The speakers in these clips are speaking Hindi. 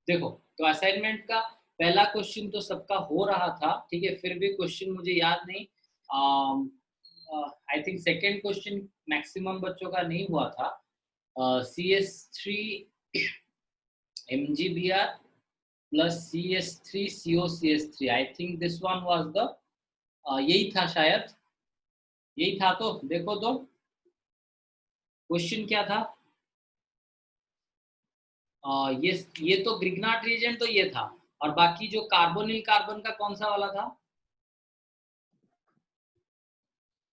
देखो, तो असाइनमेंट का पहला क्वेश्चन तो सबका हो रहा था, ठीक है, फिर भी क्वेश्चन मुझे याद नहीं, I think second question maximum बच्चों का नहीं हुआ था। CS3 MgBr plus CS3 COCS3, I think this one was the, यही था शायद, यही था। तो देखो तो क्वेश्चन क्या था। ये तो ग्रिग्नार्ड रिएजेंट तो ये था, और बाकी जो कार्बोनिल कार्बन का कौन सा वाला था?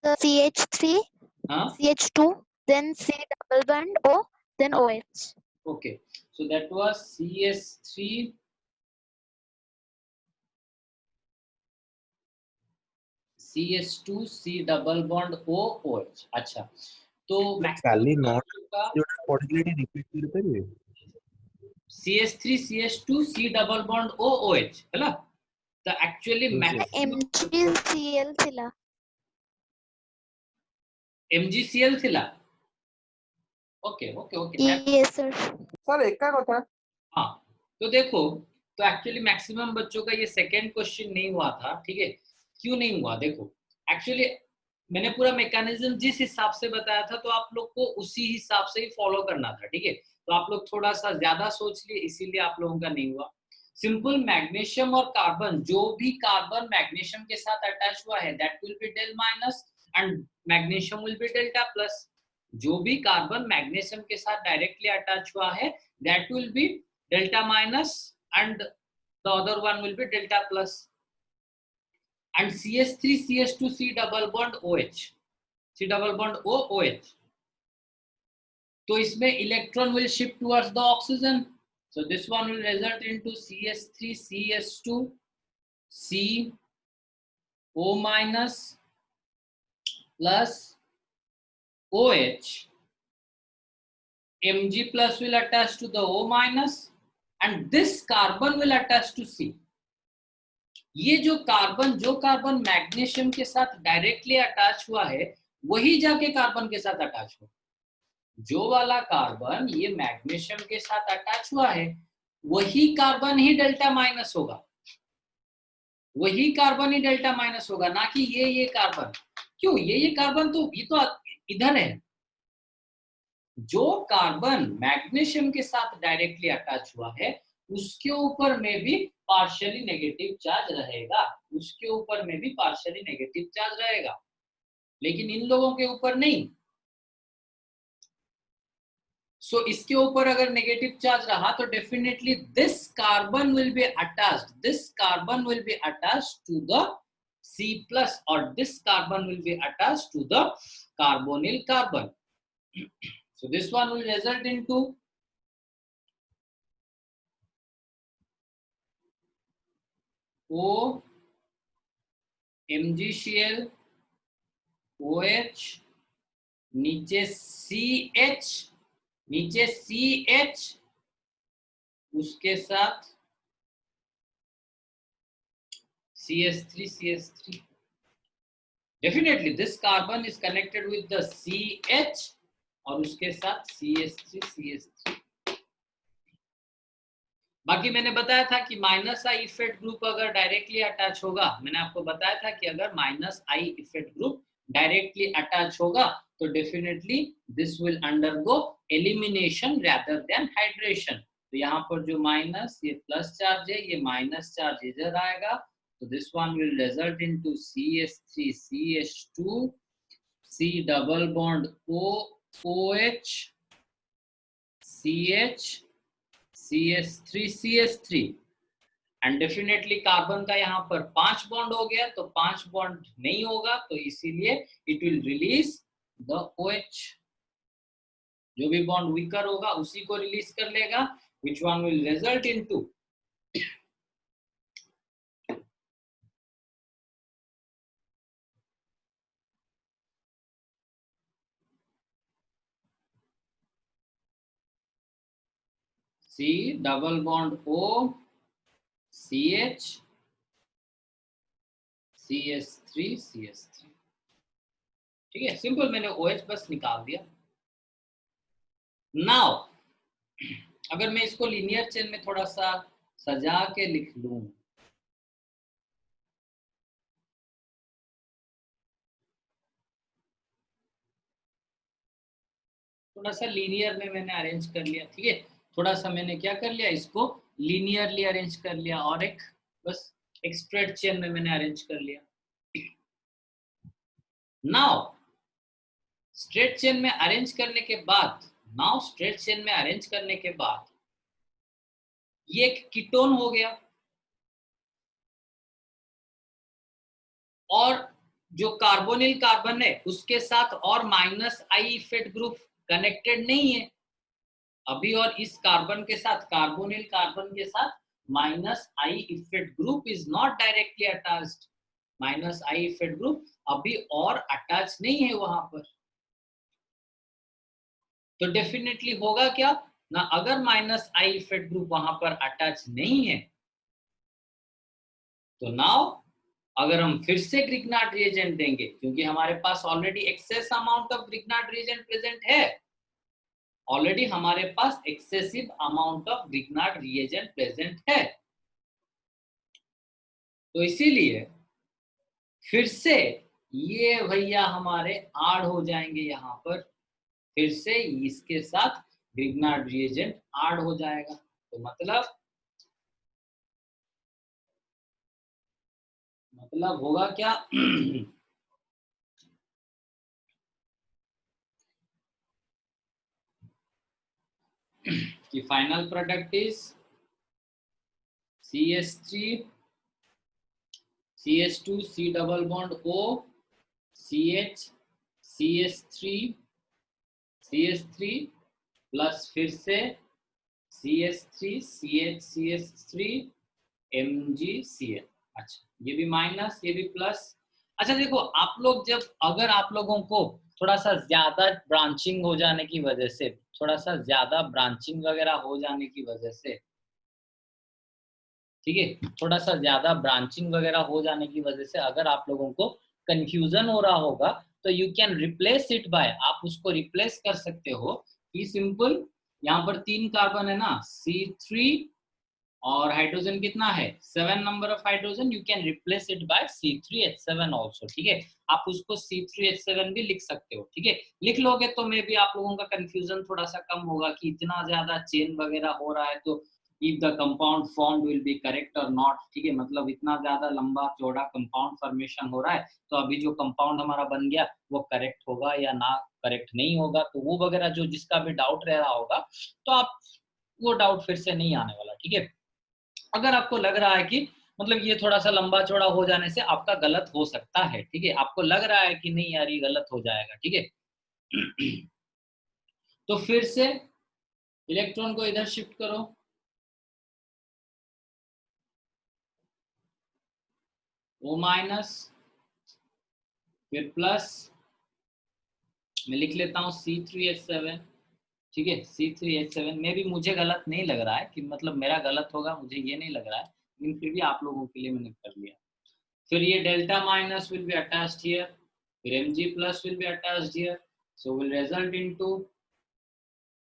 CH3, हाँ, CH2, then C double bond O, then OH. okay, so that was CS3 CS2 C double bond O OH। अच्छा, तो काली मैक्सिमम नॉट का जो पर्टिकुलरली रिपीट करते CS3 CS2 C double bond O OH ହେଲା, तो एक्चुअली MgCl थिला। MgCl थिला। Okay okay okay, Yes sir. Sir एका कथा। हाँ, तो देखो, तो एक्चुअली मैक्सिमम बच्चों का ये सेकेंड क्वेश्चन नहीं हुआ था, ठीक है। क्यों नहीं हुआ? देखो, एक्चुअली मैंने पूरा मैकेनिज्म जिस हिसाब से बताया था, तो आप लोग को उसी हिसाब से ही फॉलो करना था, ठीक है। तो आप लोग थोड़ा सा ज्यादा सोच लिए, इसीलिए आप लोगों का नहीं हुआ। सिंपल, मैग्नीशियम और कार्बन, जो भी कार्बन मैग्नीशियम के साथ अटैच हुआ है, that will be del minus and magnesium will be delta plus. जो भी कार्बन मैग्नीशियम के साथ डायरेक्टली अटैच हुआ है, that will B delta minus and the other one will be delta plus, and CS3 CS2 C double bond OH, C double bond O OH, तो इसमें electron will shift towards the oxygen, so this one will result into CS3 CS2 C O minus plus OH, Mg plus will attach to the O minus and this carbon will attach to C। ये जो कार्बन मैग्नीशियम के साथ डायरेक्टली अटैच हुआ है, वही जाके कार्बन के साथ अटैच हुआ। जो वाला कार्बन ये मैग्नीशियम के साथ अटैच हुआ है, वही कार्बन ही डेल्टा माइनस होगा, वही कार्बन ही डेल्टा माइनस होगा, ना कि ये कार्बन। क्यों? ये कार्बन तो ये तो इधर है। जो कार्बन मैग्नीशियम के साथ डायरेक्टली अटैच हुआ है, उसके ऊपर में भी पार्शियली नेगेटिव चार्ज रहेगा, उसके ऊपर में भी पार्शियली नेगेटिव चार्ज रहेगा, लेकिन इन लोगों के ऊपर नहीं। सो इसके ऊपर अगर नेगेटिव चार्ज रहा, तो definitely this carbon will be attached, this carbon will be attached to the C+, और this carbon will be attached to the carbonyl carbon. So this one will result into O MgCl OH, नीचे CH, नीचे CH, उसके साथ CS3 CS3। Definitely this carbon is connected with the CH और उसके साथ CS3 CS3। बाकी मैंने बताया था कि माइनस आई इफेक्ट ग्रुप अगर डायरेक्टली अटैच होगा, मैंने आपको बताया था कि अगर minus I effect group directly attach होगा, तो definitely this will undergo elimination rather than hydration. तो यहाँ पर जो माइनस, ये प्लस चार्ज है, ये माइनस चार्ज इधर आएगा, तो this one will result into CS3 CH2 C double bond O OH CH CS3 CS3, and definitely carbon का यहाँ पर 5 बॉन्ड हो गया, तो 5 बॉन्ड नहीं होगा, तो इसीलिए it will release the OH। जो भी बॉन्ड वीकर होगा उसी को रिलीज कर लेगा, which one will result into C double bond O CH CS3 CS3। ठीक है, सिंपल, मैंने OH बस निकाल दिया। नाउ अगर मैं इसको लीनियर चेन में थोड़ा सा सजा के लिख लूं, थोड़ा सा लीनियर में मैंने अरेंज कर लिया, ठीक है, थोड़ा सा मैंने क्या कर लिया, इसको लीनियरली अरेंज कर लिया, और एक बस एक स्ट्रेट चेन में मैंने अरेंज कर लिया। नाउ स्ट्रेट चेन में अरेंज करने के बाद, ये एक कीटोन हो गया, और जो कार्बोनिल कार्बन है उसके साथ और minus I felt group connected नहीं है अभी, और इस कार्बन के साथ, कार्बोनिल कार्बन के साथ minus I effect group is not directly attached, minus I effect group अभी और अटैच नहीं है वहां पर। तो डेफिनेटली होगा क्या ना, अगर माइनस आई इफेक्ट ग्रुप वहां पर अटैच नहीं है, तो नाउ अगर हम फिर से ग्रिग्नार्ड रिएजेंट देंगे, क्योंकि हमारे पास already excess amount of Grignard reagent present है, ऑलरेडी हमारे पास excessive amount of Grignard reagent present है, तो इसीलिए फिर से ये भैया हमारे ऐड हो जाएंगे यहाँ पर, फिर से इसके साथ ग्रिग्नार्ड रिएजेंट ऐड हो जाएगा। तो मतलब होगा क्या कि final product is CH3 CH2 C double bond O CH CH3 plus फिर से CH3 CH3 MgCl। अच्छा, ये भी माइनस, ये भी प्लस। अच्छा देखो, आप लोग जब, अगर आप लोगों को थोड़ा सा ज्यादा ब्रांचिंग हो जाने की वजह से, थोड़ा सा ज्यादा ब्रांचिंग वगैरह हो जाने की वजह से, ठीक है, थोड़ा सा ज्यादा ब्रांचिंग वगैरह हो जाने की वजह से अगर आप लोगों को कंफ्यूजन हो रहा होगा, तो you can replace it by, आप उसको रिप्लेस कर सकते हो कि सिंपल, यहाँ पर 3 कार्बन है ना, C3, और हाइड्रोजन कितना है, 7 number of hydrogen, you can replace it by C3H7 also, ठीक है, आप उसको C3H7 भी लिख सकते हो, ठीक है, लिख लोगे तो मे भी आप लोगों का कंफ्यूजन थोड़ा सा कम होगा कि इतना ज्यादा चेन वगैरह हो रहा है, तो if the compound formed will be correct or not, ठीक है, मतलब इतना ज्यादा लंबा चौड़ा कंपाउंड फॉर्मेशन हो रहा है, तो अभी जो कंपाउंड हमारा बन गया वो करेक्ट होगा या ना करेक्ट नहीं होगा, तो वो वगैरह जो जिसका भी डाउट रह रहा होगा, तो आप वो डाउट फिर से नहीं आने वाला, ठीक है। अगर आपको लग रहा है कि मतलब ये थोड़ा सा लंबा चौड़ा हो जाने से आपका गलत हो सकता है, ठीक है, आपको लग रहा है कि नहीं यार ये गलत हो जाएगा, ठीक है तो फिर से इलेक्ट्रॉन को इधर शिफ्ट करो, O माइनस, फिर प्लस, मैं लिख लेता हूँ C3H7, ठीक है, C3H7 में भी मुझे गलत नहीं लग रहा है कि मतलब मेरा गलत होगा, मुझे ये नहीं लग रहा है, लेकिन फिर भी आप लोगों के लिए मैंने कर लिया। फिर ये delta minus will be attached here, फिर Mg plus will be attached here, so will result into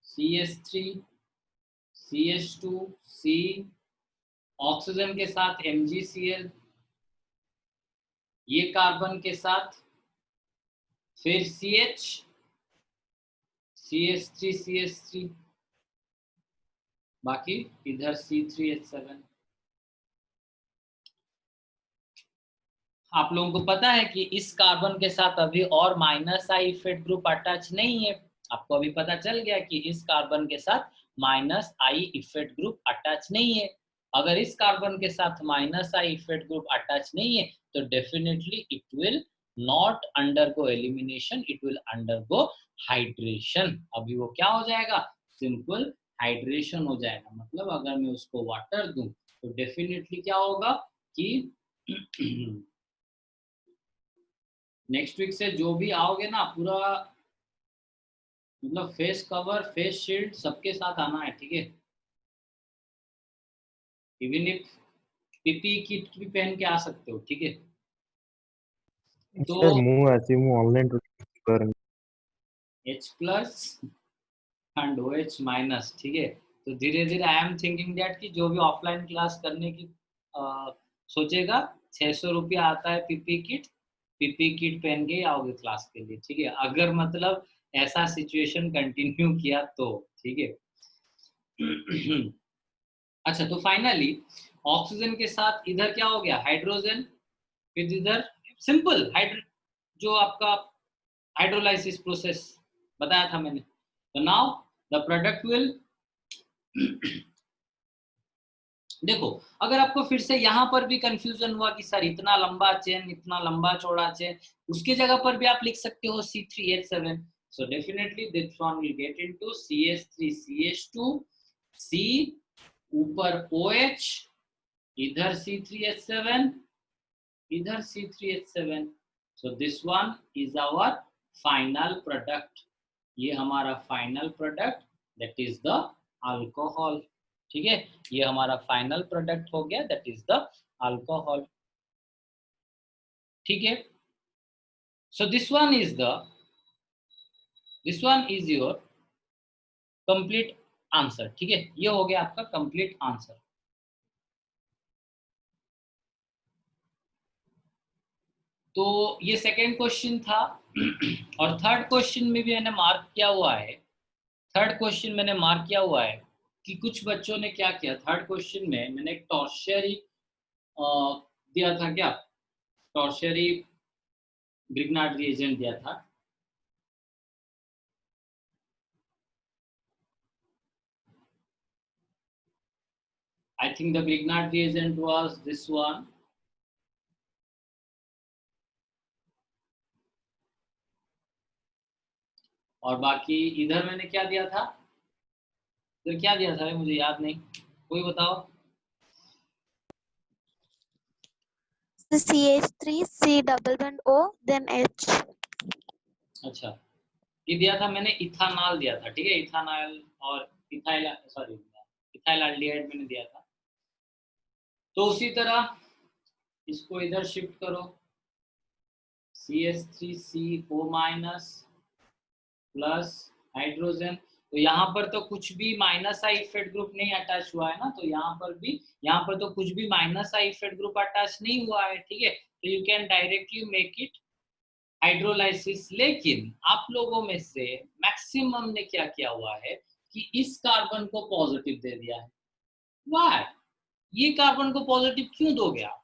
CH3 CH2 C, oxygen के साथ MgCl, ये कार्बन के साथ फिर CH CH3 CH3, बाकी इधर C3H7। आप लोगों को पता है कि इस कार्बन के साथ अभी और minus I effect group attach नहीं है, आपको अभी पता चल गया कि इस कार्बन के साथ minus I effect group attach नहीं है। अगर इस कार्बन के साथ minus I effect group attach नहीं है, तो definitely it will not undergo elimination, it will undergo hydration. अभी वो क्या हो जाएगा, सिंपल हाइड्रेशन हो जाएगा। मतलब अगर मैं उसको वाटर दूं तो डेफिनेटली क्या होगा कि नेक्स्ट वीक से जो भी आओगे ना, पूरा मतलब फेस कवर, फेस शील्ड सबके साथ आना है, ठीक है, इवन इफ पीपी किट भी पहन के आ सकते हो, ठीक है। तो सर ମୁଁ ऑनलाइन कर H plus and OH minus, ठीक है, तो धीरे धीरे आई एम थिंकिंग दैट कि जो भी ऑफलाइन क्लास करने की सोचेगा, 600 रुपया आता है पीपी किट पहन के ही आओगे क्लास के लिए, ठीक है। अगर मतलब ऐसा सिचुएशन कंटिन्यू किया तो, ठीक है। अच्छा, तो फाइनली ऑक्सीजन के साथ इधर क्या हो गया, हाइड्रोजन, फिर इधर सिंपल हाइड्रो, जो आपका हाइड्रोलाइसिस प्रोसेस बताया था मैंने। तो नाउ द प्रोडक्ट विल देखो, अगर आपको फिर से यहाँ पर भी कंफ्यूजन हुआ कि सर इतना लंबा चेन, इतना लंबा चौड़ा चेन, उसकी जगह पर भी आप लिख सकते हो C3H7। So definitely this one will get into CH3CH2, C ऊपर OH, इधर C3H7, इधर C3H7। So this one is our final product, ये हमारा final product, that is the alcohol, ठीक है। ये हमारा फाइनल प्रोडक्ट हो गया, दैट इज द अल्कोहल, ठीक है। सो this one is your complete answer, ठीक है। ये हो गया आपका कंप्लीट आंसर। तो ये सेकेंड क्वेश्चन था। और थर्ड क्वेश्चन में भी मैंने मार्क किया हुआ है, थर्ड क्वेश्चन मैंने मार्क किया हुआ है कि कुछ बच्चों ने क्या किया। थर्ड क्वेश्चन में मैंने एक टॉर्शियरी दिया था, क्या टॉर्शियरी ग्रिग्नार्ड रिएजेंट दिया था। I think the Grignard reagent was this one. और बाकी इधर मैंने क्या दिया था, इधर क्या दिया था मुझे याद नहीं, कोई बताओ। CH3 C double bond O then H। अच्छा, ये दिया था मैंने, इथानॉल दिया था, ठीक है। इथानॉल और इथाइल, सॉरी इथाइलएल्डिहाइड मैंने दिया था। तो उसी तरह इसको इधर शिफ्ट करो, CH3CO- प्लस हाइड्रोजन। तो यहाँ पर तो कुछ भी माइनस आई फेड ग्रुप नहीं अटैच हुआ है ना, तो यहाँ पर तो कुछ भी माइनस आई फेड ग्रुप अटैच नहीं हुआ है, ठीक है। तो you can directly make it hydrolysis. लेकिन आप लोगों में से मैक्सिमम ने क्या किया हुआ है कि इस कार्बन को पॉजिटिव दे दिया है। वाह, ये कार्बन को पॉजिटिव क्यों दोगे आप?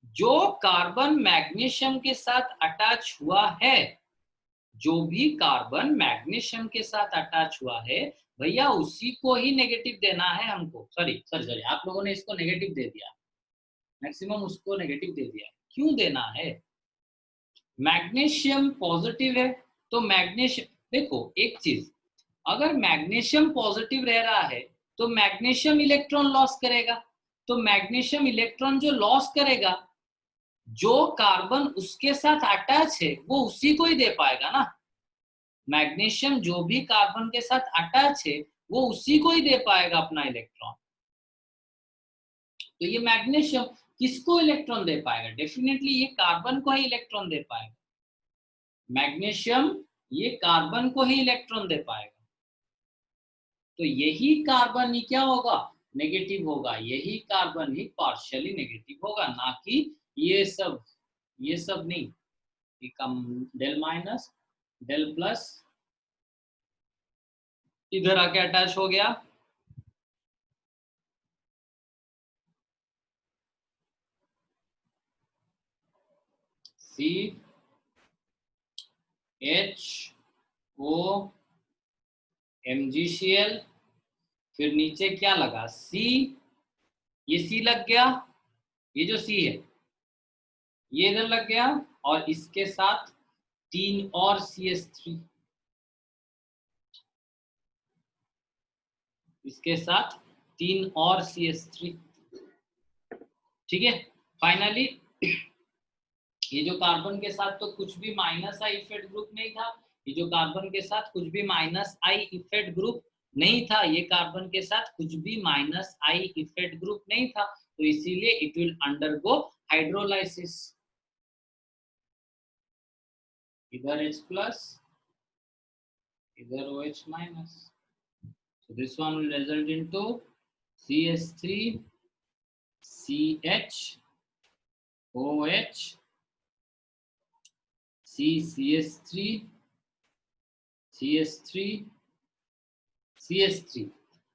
जो कार्बन मैग्नीशियम के साथ अटैच हुआ है, जो भी कार्बन मैग्नीशियम के साथ अटैच हुआ है, भैया उसी को ही नेगेटिव देना है हमको। सॉरी आप लोगों ने इसको नेगेटिव दे दिया, मैक्सिमम उसको नेगेटिव दे दिया। क्यों देना है? मैग्नीशियम पॉजिटिव है, तो मैग्नीशियम, देखो एक चीज, अगर मैग्नीशियम पॉजिटिव रह रहा है तो मैग्नीशियम इलेक्ट्रॉन लॉस करेगा। तो मैग्नीशियम इलेक्ट्रॉन जो लॉस करेगा, जो कार्बन उसके साथ अटैच है वो उसी को ही दे पाएगा ना। मैग्नीशियम जो भी कार्बन के साथ अटैच है वो उसी को ही दे पाएगा अपना इलेक्ट्रॉन। तो ये मैग्नीशियम किसको इलेक्ट्रॉन दे पाएगा? डेफिनेटली ये कार्बन को ही इलेक्ट्रॉन दे पाएगा। मैग्नीशियम ये कार्बन को ही इलेक्ट्रॉन दे पाएगा। तो यही कार्बन ही क्या होगा? नेगेटिव होगा। यही कार्बन ही पार्शियली नेगेटिव होगा, ना कि ये सब नहीं। कम डेल माइनस डेल प्लस इधर आके अटैच हो गया, C H O MgCl, फिर नीचे क्या लगा? C, ये C लग गया, ये जो C है ये इधर लग गया, और इसके साथ 3 और CH3, इसके साथ 3 और CH3, ठीक है। फाइनली ये जो कार्बन के साथ तो कुछ भी माइनस आई इफेक्ट ग्रुप नहीं था, ये जो कार्बन के साथ कुछ भी माइनस आई इफेक्ट ग्रुप नहीं था, ये कार्बन के साथ कुछ भी माइनस आई इफेक्ट ग्रुप नहीं था, तो इसीलिए इट विल अंडरगो हाइड्रोलाइसिस। इधर H प्लस, इधर OH minus. So this one will result into CH3 CH OH CH3 CH3 CH3।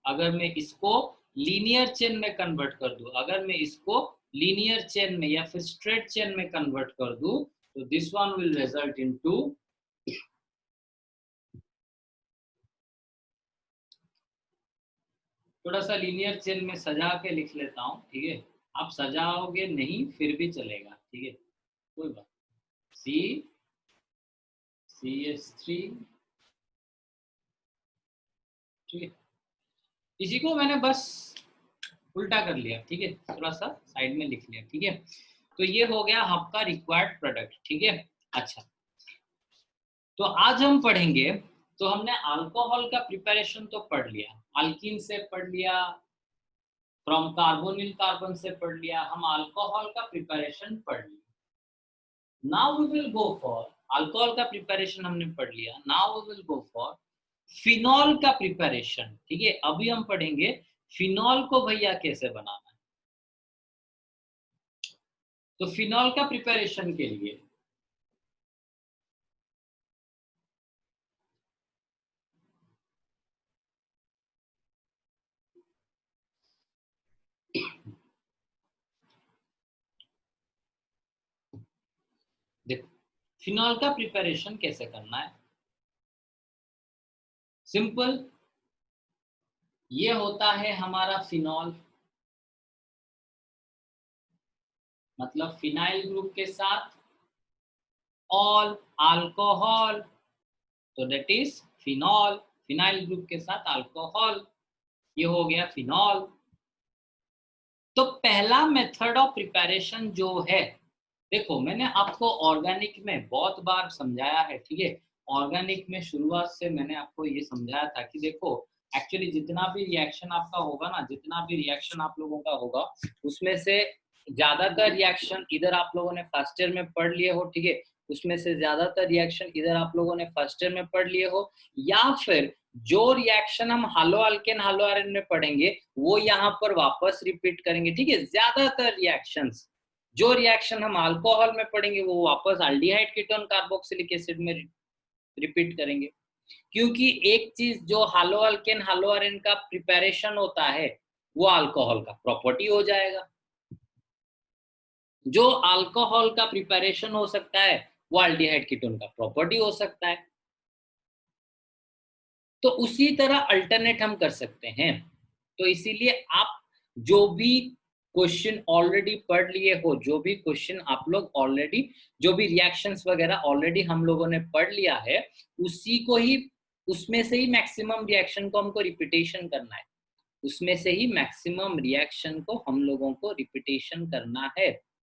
अगर मैं इसको लीनियर चेन में कन्वर्ट कर दूं, अगर मैं इसको लीनियर चेन में या फिर स्ट्रेट चेन में कन्वर्ट कर दूं, तो this one will result into थोड़ा सा लीनियर चेन में सजा के लिख लेता हूं, ठीक है। आप सजाओगे नहीं फिर भी चलेगा, ठीक है, कोई बात। CH3, ठीक है। इसी को मैंने बस उल्टा कर लिया, ठीक है, थोड़ा सा साइड में लिख लिया, ठीक है। तो ये हो गया आपका रिक्वायर्ड प्रोडक्ट, ठीक है। अच्छा, तो आज हम पढ़ेंगे, तो हमने अल्कोहल का प्रिपरेशन तो पढ़ लिया, अल्कीन से पढ़ लिया, फ्रॉम कार्बोनिल कार्बन से पढ़ लिया, हम अल्कोहल का प्रिपरेशन पढ़ लिया। Now we will go for, alcohol का प्रिपरेशन हमने पढ़ लिया, now we will go for phenol का प्रिपरेशन, ठीक है। अभी हम पढ़ेंगे फिनॉल को भैया कैसे बनाना है। तो फिनॉल का प्रिपरेशन के लिए देखो, फिनॉल का प्रिपरेशन कैसे करना है। सिंपल, ये होता है हमारा फिनॉल, मतलब फिनाइल ग्रुप के साथ ऑल अल्कोहल, तो that is phenol, phenyl group के साथ अल्कोहल, ये हो गया फिनॉल। तो पहला मेथड ऑफ प्रिपरेशन जो है, देखो मैंने आपको ऑर्गेनिक में बहुत बार समझाया है, ठीक है। ऑर्गेनिक में शुरुआत से मैंने आपको ये समझाया था कि देखो एक्चुअली जितना भी रिएक्शन आपका होगा ना, जितना भी रिएक्शन आप लोगों का होगा, उसमें से ज्यादातर रिएक्शन इधर आप लोगों ने फर्स्ट ईयर में पढ़ लिए हो, ठीक है। उसमें से ज्यादातर रिएक्शन इधर आप लोगों ने फर्स्ट ईयर में पढ़ लिए हो, या फिर जो रिएक्शन हम हालो अल्केन हालो आयरन में पढ़ेंगे वो यहाँ पर वापस रिपीट करेंगे, ठीक है। ज्यादातर रिएक्शंस, जो रिएक्शन हम अल्कोहल में पढ़ेंगे वो वापस एल्डिहाइड कीटोन कार्बोक्सिलिक एसिड में रिपीट करेंगे, क्योंकि एक चीज जो हालो अल्केन हालो आयरन का प्रिपरेशन होता है वो अल्कोहल का प्रॉपर्टी हो जाएगा, जो अल्कोहल का प्रिपरेशन हो सकता है वो एल्डिहाइड कीटोन का प्रॉपर्टी हो सकता है। तो उसी तरह अल्टरनेट हम कर सकते हैं। तो इसीलिए आप जो भी क्वेश्चन ऑलरेडी पढ़ लिए हो, जो भी क्वेश्चन आप लोग ऑलरेडी, जो भी रिएक्शंस वगैरह ऑलरेडी हम लोगों ने पढ़ लिया है, उसी को ही, उसमें से ही मैक्सिमम रिएक्शन को हमको रिपीटेशन करना है, उसमें से ही मैक्सिमम रिएक्शन को हम लोगों को रिपीटेशन करना है।